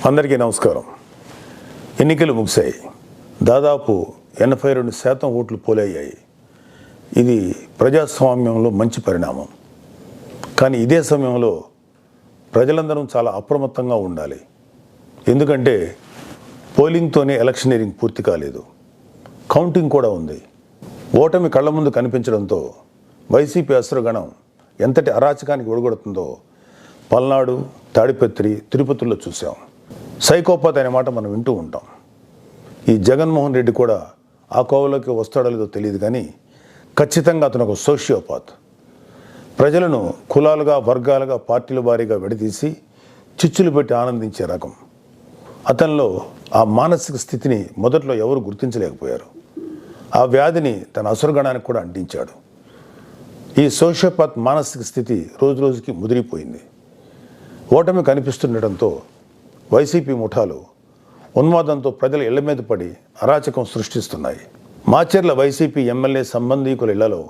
అందరికీ నమస్కారం. ఎన్నికలు ముగిశాయి. దాదాపు 82% ఓట్లు పోలయ్యాయి. ఇది ప్రజాస్వామ్యంలో మంచి పరిణామం. కానీ ఇదే సమయంలో ప్రజలందరం చాలా అప్రమత్తంగా ఉండాలి. ఎందుకంటే పోలింగ్తోనే ఎలక్షనీరింగ్ పూర్తి కాలేదు, కౌంటింగ్ కూడా ఉంది. ఓటమి కళ్ళ ముందు కనిపించడంతో వైసీపీ అసురగణం ఎంతటి అరాచకానికి ఒడిగొడుతుందో పల్నాడు, తాడిపత్రి, తిరుపతిలో చూసాం. సైకోపాత్ అనే మాట మనం వింటూ ఉంటాం. ఈ జగన్మోహన్ రెడ్డి కూడా ఆ కోవలోకి వస్తాడో లేదో తెలియదు, కానీ ఖచ్చితంగా అతను ఒక సోషియోపాత్. ప్రజలను కులాలుగా, వర్గాలుగా, పార్టీల వారీగా విడదీసి చిచ్చులు పెట్టి ఆనందించే రకం. అతనిలో ఆ మానసిక స్థితిని మొదట్లో ఎవరు గుర్తించలేకపోయారు. ఆ వ్యాధిని తన అసురగణానికి కూడా అంటించాడు. ఈ సోషియోపాత్ మానసిక స్థితి రోజు రోజుకి ముదిరిపోయింది. ఓటమి కనిపిస్తుండటంతో వైసీపీ ముఠాలు ఉన్మాదంతో ప్రజల ఇళ్ల మీద పడి అరాచకం సృష్టిస్తున్నాయి. మాచర్ల వైసీపీ ఎమ్మెల్యే సంబంధీకుల ఇళ్లలో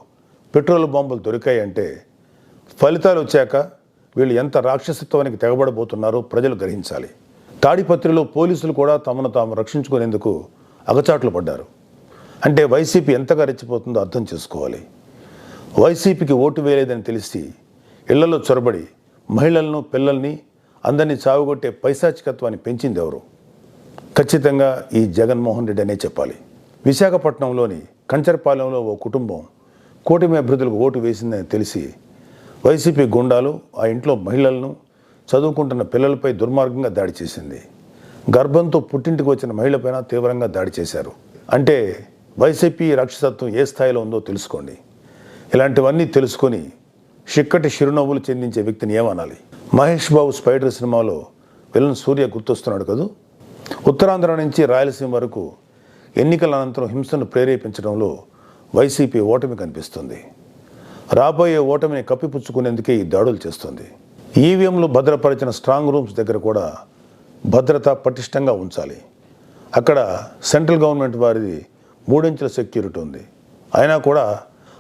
పెట్రోల్ బాంబులు దొరికాయంటే ఫలితాలు వచ్చాక వీళ్ళు ఎంత రాక్షసత్వానికి తెగబడబోతున్నారో ప్రజలు గ్రహించాలి. తాడిపత్రిలో పోలీసులు కూడా తమను తాము రక్షించుకునేందుకు అగచాట్లు పడ్డారు. అంటే వైసీపీ ఎంతగా రెచ్చిపోతుందో అర్థం చేసుకోవాలి. వైసీపీకి ఓటు వేయలేదని తెలిసి ఇళ్లలో చొరబడి మహిళలను, పిల్లల్ని అందరినీ చావుగొట్టే పైశాచికత్వాన్ని పెంచింది ఎవరు? ఖచ్చితంగా ఈ జగన్మోహన్ రెడ్డి అనే చెప్పాలి. విశాఖపట్నంలోని కంచరపాలెంలో ఓ కుటుంబం కూటమి అభ్యర్థులకు ఓటు వేసిందని తెలిసి వైసీపీ గుండాలు ఆ ఇంట్లో మహిళలను, చదువుకుంటున్న పిల్లలపై దుర్మార్గంగా దాడి చేసింది. గర్భంతో పుట్టింటికి వచ్చిన మహిళపైన తీవ్రంగా దాడి చేశారు. అంటే వైసీపీ రాక్షసత్వం ఏ స్థాయిలో ఉందో తెలుసుకోండి. ఇలాంటివన్నీ తెలుసుకొని చిక్కటి చిరునవ్వులు చెందించే వ్యక్తిని ఏమనాలి? మహేష్ బాబు స్పైడర్ సినిమాలో విలన్ సూర్య గుర్తొస్తున్నాడు కదూ. ఉత్తరాంధ్ర నుంచి రాయలసీమ వరకు ఎన్నికల అనంతరం హింసను ప్రేరేపించడంలో వైసీపీ ఓటమి కనిపిస్తుంది. రాబోయే ఓటమిని కప్పిపుచ్చుకునేందుకే ఈ దాడులు చేస్తుంది. ఈవీఎంలు భద్రపరిచిన స్ట్రాంగ్ రూమ్స్ దగ్గర కూడా భద్రత పటిష్టంగా ఉంచాలి. అక్కడ సెంట్రల్ గవర్నమెంట్ వారిది 3 అంచెల సెక్యూరిటీ ఉంది. అయినా కూడా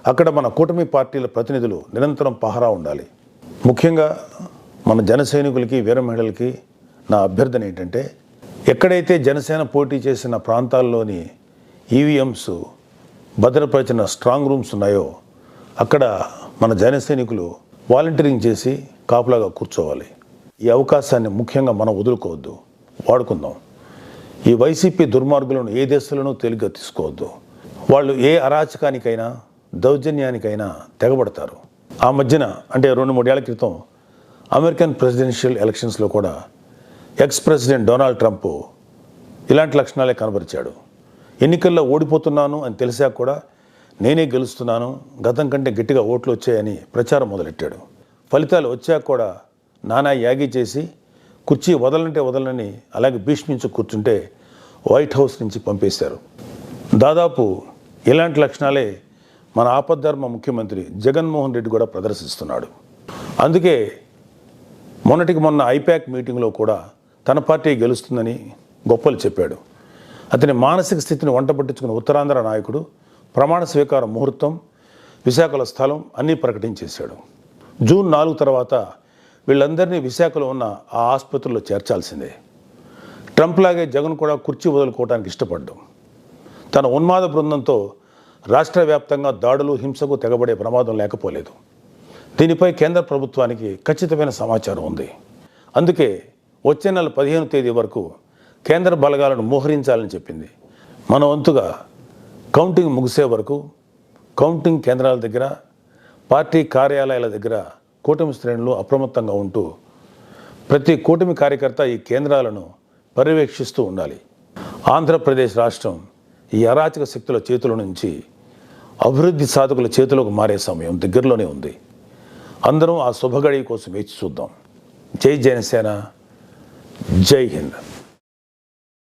అక్కడ మన కూటమి పార్టీల ప్రతినిధులు నిరంతరం పహరా ఉండాలి. ముఖ్యంగా మన జన సైనికులకి, వీర మహిళలకి నా అభ్యర్థన ఏంటంటే, ఎక్కడైతే జనసేన పోటీ చేసిన ప్రాంతాల్లోని ఈవీఎంస్ భద్రపరిచిన స్ట్రాంగ్ రూమ్స్ ఉన్నాయో అక్కడ మన జన సైనికులు వాలంటీరింగ్ చేసి కాపులాగా కూర్చోవాలి. ఈ అవకాశాన్ని ముఖ్యంగా మనం వదులుకోవద్దు, వాడుకుందాం. ఈ వైసీపీ దుర్మార్గులను ఏ దేశంలోనూ తేలిగ్గా తీసుకోవద్దు. వాళ్ళు ఏ అరాచకానికైనా, దౌర్జన్యానికైనా తెగబడతారు. ఆ మధ్యన అంటే 2-3 ఏళ్ల క్రితం అమెరికన్ ప్రెసిడెన్షియల్ ఎలక్షన్స్లో కూడా ఎక్స్ ప్రెసిడెంట్ డొనాల్డ్ ట్రంప్ ఇలాంటి లక్షణాలే కనబరిచాడు. ఎన్నికల్లో ఓడిపోతున్నాను అని తెలిసాక కూడా నేనే గెలుస్తున్నాను, గతం కంటే గట్టిగా ఓట్లు వచ్చాయని ప్రచారం మొదలెట్టాడు. ఫలితాలు వచ్చాక కూడా నానా యాగి చేసి కుర్చీ వదలంటే వదలని అలాగే భీష్మించి కూర్చుంటే వైట్ హౌస్ నుంచి పంపేశారు. దాదాపు ఇలాంటి లక్షణాలే మన ఆపద్ధర్మ ముఖ్యమంత్రి జగన్మోహన్ రెడ్డి కూడా ప్రదర్శిస్తున్నాడు. అందుకే మొన్నటికి మొన్న ఐపాక్ మీటింగ్లో కూడా తన పార్టీ గెలుస్తుందని గొప్పలు చెప్పాడు. అతని మానసిక స్థితిని వంట పట్టించుకున్న ఉత్తరాంధ్ర నాయకుడు ప్రమాణ స్వీకార ముహూర్తం, విశాఖలో స్థలం అన్నీ ప్రకటించేశాడు. జూన్ 4 తర్వాత వీళ్ళందరినీ విశాఖలో ఉన్న ఆ ఆసుపత్రిలో చేర్చాల్సిందే. ట్రంప్ లాగే జగన్ కూడా కుర్చీ వదులుకోవడానికి ఇష్టపడ్డాం. తన ఉన్మాద బృందంతో రాష్ట్ర వ్యాప్తంగా దాడులు, హింసకు తెగబడే ప్రమాదం లేకపోలేదు. దీనిపై కేంద్ర ప్రభుత్వానికి ఖచ్చితమైన సమాచారం ఉంది. అందుకే వచ్చే నెల 15వ తేదీ వరకు కేంద్ర బలగాలను మోహరించాలని చెప్పింది. మన వంతుగా కౌంటింగ్ ముగిసే వరకు కౌంటింగ్ కేంద్రాల దగ్గర, పార్టీ కార్యాలయాల దగ్గర కూటమి శ్రేణులు అప్రమత్తంగా ఉంటూ ప్రతి కూటమి కార్యకర్త ఈ కేంద్రాలను పర్యవేక్షిస్తూ ఉండాలి. ఆంధ్రప్రదేశ్ రాష్ట్రం ఈ అరాచక శక్తుల చేతుల నుంచి అభివృద్ధి సాధకుల చేతులకు మారే సమయం దగ్గరలోనే ఉంది. అందరం ఆ శుభగడి కోసం వేచి చూద్దాం. జై జనసేన, జై హింద్.